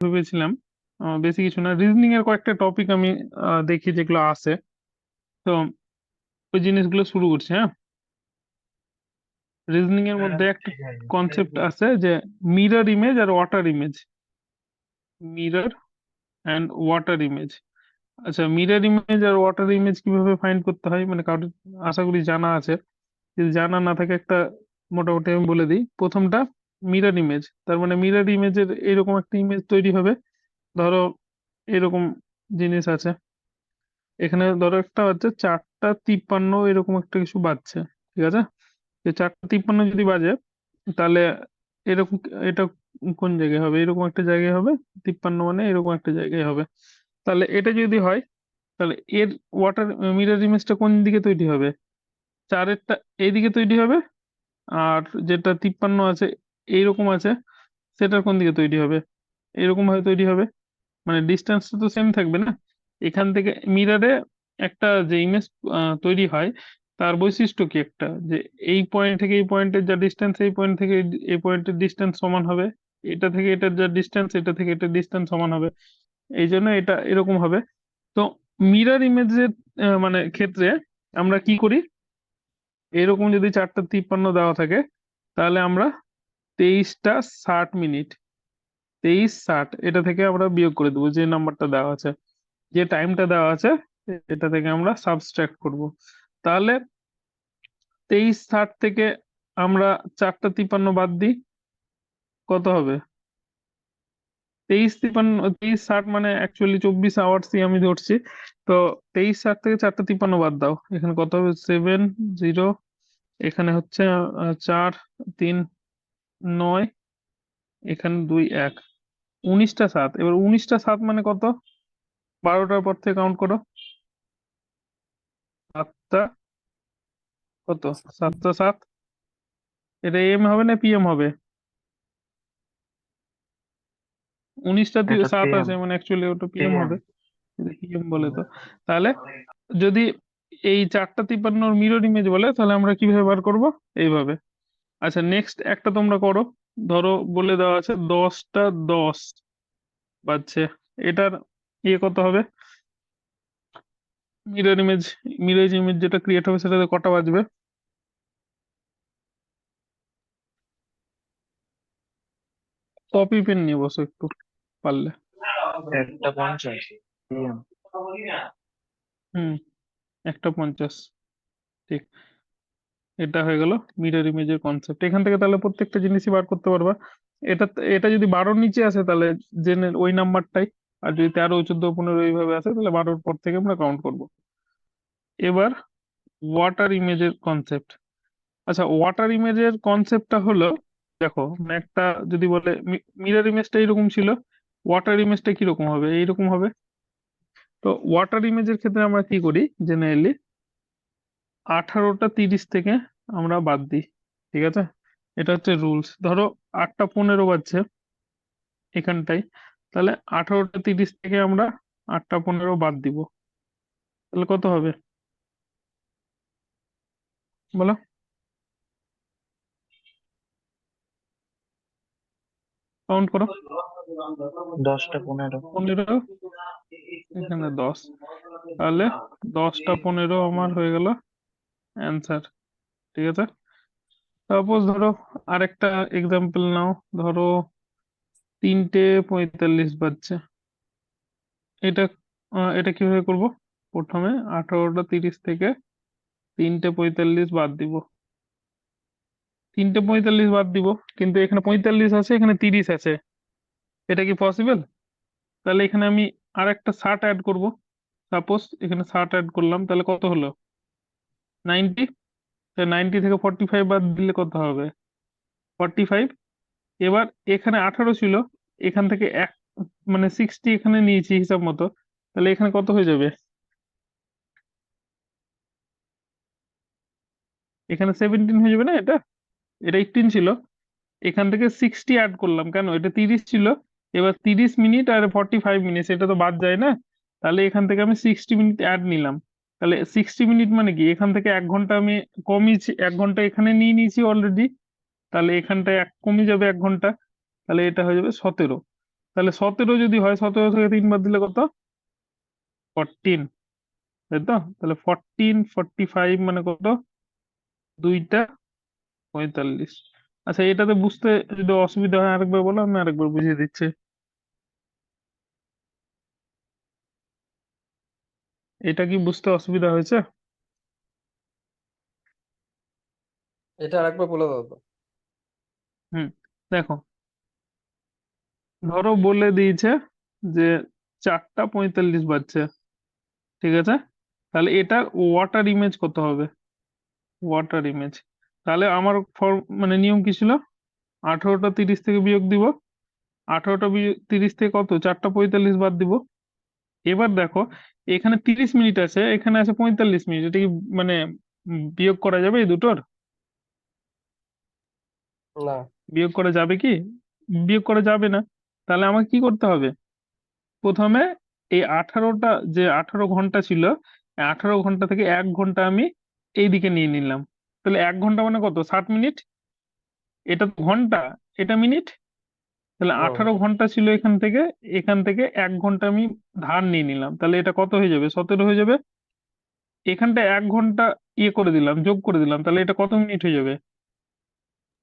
ভেবেছিলাম বেশি কিছু না, রিজনিং এর কয়েকটা টপিক আমি দেখি যেগুলো আছে। তো ওই জিনিসগুলো শুরু করছি। হ্যাঁ, রিজনিং এর মধ্যে একটা কনসেপ্ট আছে যে মিরর ইমেজ আর water image. Mirror and water image. আচ্ছা, মিরর ইমেজ আর ওয়াটার ইমেজ কিভাবে ফাইন্ড করতে হয়, মানে কারোর আশা করি জানা আছে। যদি জানা না থাকে, একটা মোটামুটি আমি বলে দিই। প্রথমটা মিরর ইমেজ, তার মানে মিরর ইমেজের এরকম একটা ইমেজ তৈরি হবে। ধরো এরকম জিনিস আছে, এখানে ধরো একটা হচ্ছে 4:53 এরকম একটা কিছু বাজছে, ঠিক আছে? যে 4:53 যদি বাজে, তাহলে এরকম, এটা কোন জায়গায় হবে? এরকম একটা জায়গায় হবে। 53 মানে এরকম একটা জায়গায় হবে। তাহলে এটা যদি হয়, তাহলে এর ওয়াটার মিরর ইমেজটা কোন দিকে তৈরি হবে? 4-এরটা এইদিকে তৈরি হবে, আর যেটা 53 আছে এইরকম আছে, সেটার কোন দিকে তৈরি হবে? এরকম ভাবে তৈরি হবে। মানে ডিস্টেন্সটা তো সেম থাকবে না? এখান থেকে মিররে একটা যে ইমেজ তৈরি হয়, তার বৈশিষ্ট্য কি একটা, যে এই পয়েন্ট থেকে এই পয়েন্টের যা ডিস্টেন্স, এই পয়েন্ট থেকে এই পয়েন্টের ডিস্টেন্স সমান হবে। এটা থেকে এটার যা ডিস্টেন্স, এটা থেকে এটার ডিস্টেন্স সমান হবে। এই জন্য এটা এরকম হবে। তো মিরর ইমেজের মানে ক্ষেত্রে আমরা কি করি, এরকম যদি 4:53 দেওয়া থাকে, তাহলে আমরা 23:60, 23:60 এটা থেকে আমরা বিয়োগ করে দেবো, যে নাম্বারটা দেওয়া আছে, যে টাইমটা দেওয়া আছে, এটা থেকে আমরা সাবট্রাক্ট করব। তাহলে 23:60 থেকে আমরা 4:53 বাদ দিই, কত হবে? 23:60 মানে অ্যাকচুয়ালি 24 আওয়ার্সই আমি ধরছি। তো 23:60 থেকে 4:53 বাদ দাও, এখানে কত হবে? 7-0, এখানে হচ্ছে 4-3-9, এখানে 2-1, 19:07। এবার 19:07 মানে কত? 12টার পর থেকে কাউন্ট করো। 7টা, কত? 7টা 7। এটা এম হবে না পিএম হবে? 19টা 7 PM আছে, মানে অ্যাকচুয়ালি ওটা পিএম PM হবে, যদি পিএম বলে তো। তাহলে যদি এই 4:53 মিরর ইমেজ বলে, তাহলে আমরা কিভাবে বার করব? এইভাবে। আচ্ছা, নেক্সট একটা তোমরা করো। ধরো বলে দেওয়া আছে 10টা 10 বাজছে, এটার কত হবে? মিরর ইমেজ, যেটা ক্রিয়েট হবে সেটাতে কটা বাজবে? কপি পেন নিয়ে বসো একটু পারলে। 1:50 PM। হুম, 1:50, ঠিক। এটা হয়ে গেল মিরর ইমেজের কনসেপ্ট। এখান থেকে তাহলে প্রত্যেকটা জিনিসই বার করতে পারবা। এটা এটা যদি 12-র নিচে আসে, তাহলে জেনে ওই নাম্বারটাই। আর যদি 13, 14, 15 এইভাবে আসে, তাহলে 12-র পর থেকে আমরা কাউন্ট করব। এবার ওয়াটার ইমেজের কনসেপ্ট। আচ্ছা, ওয়াটার ইমেজের কনসেপ্টটা হলো, দেখো মানে একটা যদি বলে মিরর ইমেজটা এরকম ছিল, ওয়াটার ইমেজটা কিরকম হবে? এইরকম হবে। তো ওয়াটার ইমেজের ক্ষেত্রে আমরা কি করি জেনারেলি, 18টা 30 থেকে আমরা বাদ দিই, ঠিক আছে? এটা হচ্ছে রুলস। ধরো 8টা 15 বাজছে এখানটায়, তাহলে 18টা 30 থেকে আমরা 8টা 15 বাদ দিব, তাহলে কত হবে বলো? কাউন্ট করো। 10টা 15। 15, এখানে 10, তাহলে 10টা 15 আমার হয়ে গেল অ্যান্সার, ঠিক আছে? সাপোজ ধরো আরেকটা এক্সাম্পল নাও। ধরো 3:45 বাজছে, এটা এটা কিভাবে করব? প্রথমে 18টা 30 থেকে 3:45 বাদ দিব। 3:45 বাদ দিব, কিন্তু এখানে 45 আছে, এখানে 30 আছে, এটা কি পসিবল? তাহলে এখানে আমি আর একটা 60 অ্যাড করব। সাপোজ এখানে 60 অ্যাড করলাম, তাহলে কত হলো? 90। 90 থেকে 45 বাদ দিলে কত হবে? 45। এবার এখানে 18 ছিল, এখান থেকে এক, মানে 60 এখানে নিয়েছি হিসাব মতো, তাহলে এখানে কত হয়ে যাবে? এখানে 17 হয়ে যাবে না? এটা এটা 18 ছিল, এখান থেকে 60 অ্যাড করলাম, কেন? এটা 30 ছিল। এবার 30 মিনিট আর 45 মিনিট, এটা তো বাদ যায় না? তাহলে এখান থেকে আমি 60 মিনিট অ্যাড নিলাম। তাহলে 60 মিনিট মানে কি, এখান থেকে 1 ঘন্টা আমি কমিয়েছি, 1 ঘন্টা এখানে নিয়ে নিয়েছি অলরেডি। তাহলে এখানটায় এক কমে যাবে 1 ঘন্টা, তাহলে এটা হয়ে যাবে 17। তাহলে 17 যদি হয়, 17 থেকে 3 বাদ দিলে কত? 14, তাই তো? তাহলে 14 45 মানে কত? 2টা 45। আচ্ছা, এটাতে বুঝতে যদি অসুবিধা হয় আরেকবার বলো, আমি আরেকবার বুঝিয়ে দিচ্ছি। এটা কি বুঝতে অসুবিধা হয়েছে? এটা আরেকবার বলে দাও তো। হুম, দেখো, ধরো বলে দিয়েছে যে 4টা 45 বাজছে, ঠিক আছে? তাহলে এটার ওয়াটার ইমেজ কত হবে? ওয়াটার ইমেজ, তাহলে আমার মানে নিয়ম কি ছিল? 18টা 30 থেকে বিয়োগ দিব। 18টা 30 থেকে কত? 4টা 45 বাদ দিব। এবার দেখো, এখানে 30 মিনিট আছে, এখানে আছে 45 মিনিট, এটা কি মানে বিয়োগ করা যাবে এই দুটোর? না। বিয়োগ করা যাবে কি? বিয়োগ করা যাবে না। তাহলে আমাকে কি করতে হবে? প্রথমে এই 18টা, যে 18 ঘন্টা ছিল, 18 ঘন্টা থেকে 1 ঘন্টা আমি এইদিকে নিয়ে নিলাম। তাহলে 1 ঘন্টা মানে কত? 60 মিনিট। এটা তো ঘন্টা, এটা মিনিট। তাহলে হুম 18 ঘন্টা ছিল এখান থেকে, এখান থেকে 1 ঘন্টা আমি ধার নিয়ে নিলাম, তাহলে এটা কত হয়ে যাবে? 17 হয়ে যাবে। এখানটা 1 ঘন্টা ইয়ে করে দিলাম, যোগ করে দিলাম, তাহলে এটা কত মিনিট হয়ে যাবে?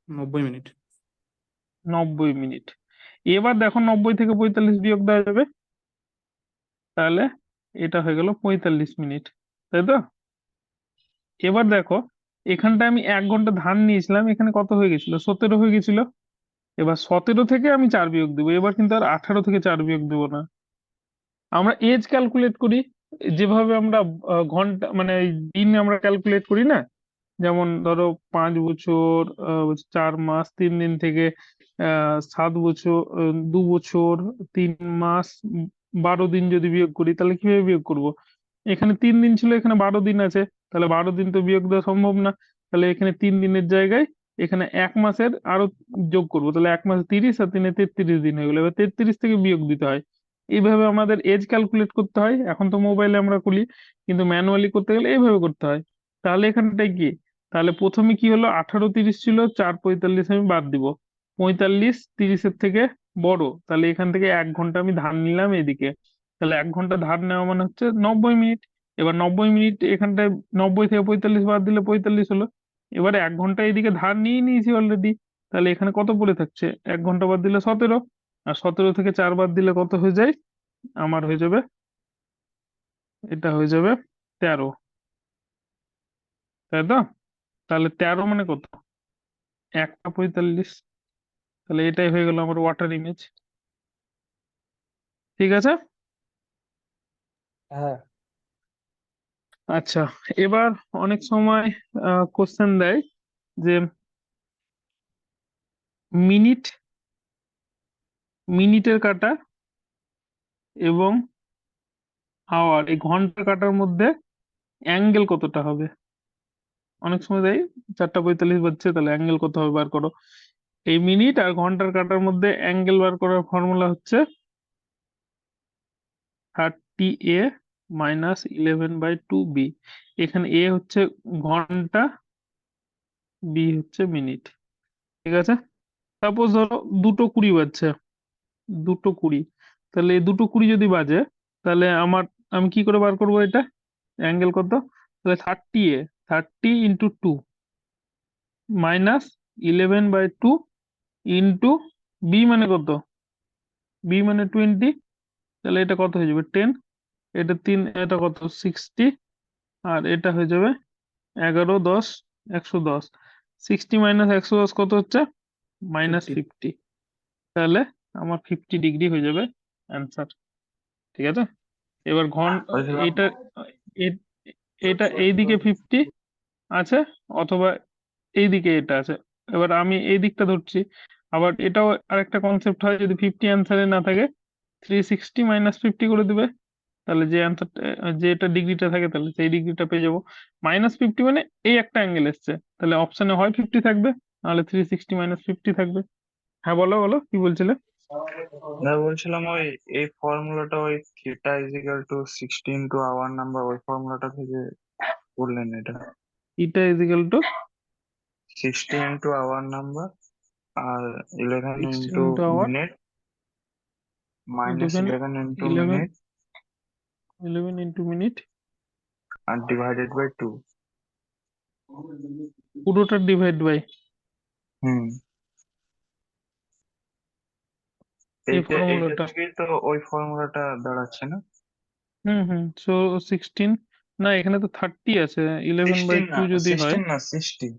90 মিনিট। 90 মিনিট। এবার দেখো, 90 থেকে 45 বিয়োগ দেওয়া যাবে, তাহলে এটা হয়ে গেল 45 মিনিট, তাই তো? এবার দেখো, এখানটা আমি 1 ঘন্টা ধার নিয়েছিলাম, এখানে কত হয়ে গেছিল? 17 হয়ে গেছিল। এবার 17 থেকে আমি 4 বিয়োগ দেবো, এবার কিন্তু আর 18 থেকে 4 বিয়োগ দেবো না। আমরা এজ ক্যালকুলেট করি যেভাবে আমরা ঘন্টা মানে এই দিন আমরা ক্যালকুলেট করি না, যেমন ধরো 5 বছর, 4 মাস 3 দিন থেকে 7 বছর, 2 বছর 3 মাস, 12 দিন যদি বিয়োগ করি, তাহলে কিভাবে বিয়োগ করব? এখানে 3 দিন ছিল, এখানে 12 দিন আছে, তাহলে 12 দিন তো বিয়োগ দেওয়া সম্ভব না। তাহলে এখানে 3 দিনের জায়গায় এখানে 1 মাসের আরো যোগ করবো, তাহলে 1 মাসে 30 আর 33 দিন হয়ে গেলো। এবার 33 থেকে বিয়োগ দিতে হয়। এইভাবে আমাদের এজ ক্যালকুলেট করতে হয়। এখন তো মোবাইলে আমরা করি, কিন্তু ম্যানুয়ালি করতে গেলে এইভাবে করতে হয়। তাহলে এখানটায় কি? তাহলে প্রথমে কি হলো? 18 30 ছিল, 4 45 আমি বাদ দিব। 45 30-এর থেকে বড়, তাহলে এখান থেকে 1 ঘন্টা আমি ধার নিলাম এদিকে, তাহলে 1 ঘন্টা ধার নেওয়া মানে হচ্ছে 90 মিনিট। এবার 90 মিনিট এখানটায় 90 থেকে 45 বাদ দিলে 45 হলো। এবারে 1 ঘন্টা এদিকে ধার নিয়ে নিয়েছি অলরেডি, তাহলে এখানে কত পড়ে থাকছে? 1 ঘন্টা বাদ দিলে 17, আর 17 থেকে 4 বাদ দিলে কত হয়ে যায়? আমার হয়ে যাবে, এটা হয়ে যাবে 13, তাই তো? তাহলে 13 মানে কত? 1টা 45। তাহলে এটাই হয়ে গেল আমার ওয়াটার ইমেজ, ঠিক আছে? হ্যাঁ। আচ্ছা, এবার অনেক সময় কোশ্চেন দেয় যে মিনিট, মিনিটের কাটা এবং আওয়ার, এই ঘন্টার কাটার মধ্যে অ্যাঙ্গেল কতটা হবে? অনেক সময় দেয় 4টা 45 বাজছে, তাহলে অ্যাঙ্গেল কত হবে বার করো। এই মিনিট আর ঘন্টার কাটার মধ্যে অ্যাঙ্গেল বার করার ফর্মুলা হচ্ছে 30A মাইনাস 11/2B। এখানে এ হচ্ছে ঘন্টা, বি হচ্ছে মিনিট, ঠিক আছে? সাপোজ ধরো 2টো 20 বাজছে, 2টো 20, তাহলে এই 2টো 20 যদি বাজে, তাহলে আমি কি করে বার করবো এটা অ্যাঙ্গেল কত? তাহলে 30A, 30 × 2 মাইনাস 11/2 ইন্টু বি মানে কত? বি মানে 20, তাহলে এটা কত হয়ে যাবে? 10। এটা 3, এটা কত? 60, আর এটা হয়ে যাবে 11 10 110। 60 মাইনাস 110 কত হচ্ছে?50। -50। তাহলে আমার 50 ডিগ্রি হয়ে যাবে অ্যান্সার, ঠিক আছে? এবার বলছিলাম এটা এ- এটা এইদিকে 50 আছে, অথবা এইদিকে এটা আছে। এবার আমি এই দিকটা ধরছি। আবার এটাও আরেকটা কনসেপ্ট হয়, যদি 50 অ্যান্সারে না থাকে 360 -50 করে দিবে, তাহলে যে অ্যান্সারটা, যে এটা ডিগ্রিটা থাকে, তাহলে সেই ডিগ্রিটা পেয়ে যাবো। -50 মানে এই একটা অ্যাঙ্গেল এসছে, তাহলে অপশনে হয় 50 থাকবে, নাহলে 360 -50 থাকবে। হ্যাঁ, বলো বলো কি বলছিলে? না, বলছিলাম ওই এই ফর্মুলাটা ওই theta is equal to 16 to our number, ওই ফর্মুলাটা থেকে করলেন এটা? এটা is equal to 60 into our number আর 11 60 into × our minute minus 11 11 into 11 minute 11 into minute and divided by 2. পুরোটা ডিভাইড বাই হুম এই এইটা ফর্মুলাটা থেকেই তো ওই ফর্মুলাটা দাঁড়াচ্ছে না? হুম সো 16 না এখানে তো 30 আছে 11 বাই 16 2 না যদি হয় 16 না 60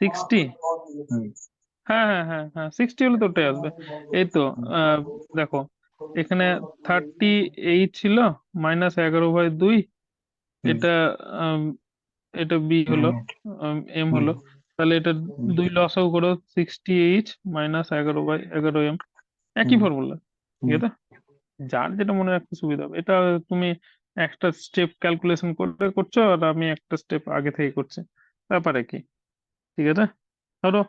60 হুম হ্যাঁ 60 হলে তো ওটাই আসবে এই তো দেখো এখানে 38 ছিল মাইনাস 11/2 হুম এটা আম, এটা বি হলো মিনিট এম হুম হলো তাহলে এটা হুম 2 লসাগু করো 60H মাইনাস 11/11 একই হুম ফর্মুলা ঠিক হুম আছে যার যেটা মনে রাখতে সুবিধা হবে এটা তুমি একটা স্টেপ ক্যালকুলেশন করে করছো আর আমি একটা স্টেপ আগে থেকে করছি ব্যাপারে কি ঠিক আছে ধরো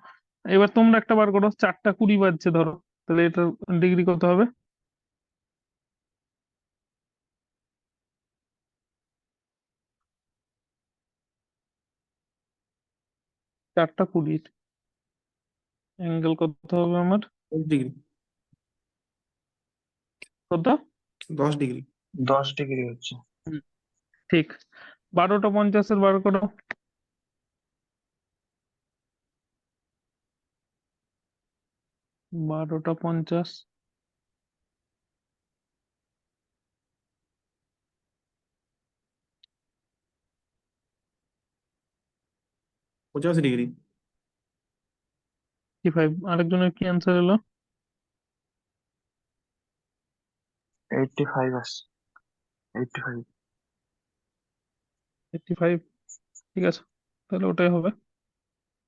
এবার তোমরা একটা বার করো 4:20 বাজছে ধরো তাহলে এটা ডিগ্রি কত হবে 4:20 অ্যাঙ্গেল কত হবে আমার 10 ডিগ্রি কত 10 ডিগ্রি 10 ডিগ্রি হচ্ছে। হুম, ঠিক 12:50 বার করো 12:50 85 ডিগ্রি 55 আরেকজনের কি অ্যান্সার এলো 85 আসছে 85 85 ঠিক আছে তাহলে ওটাই হবে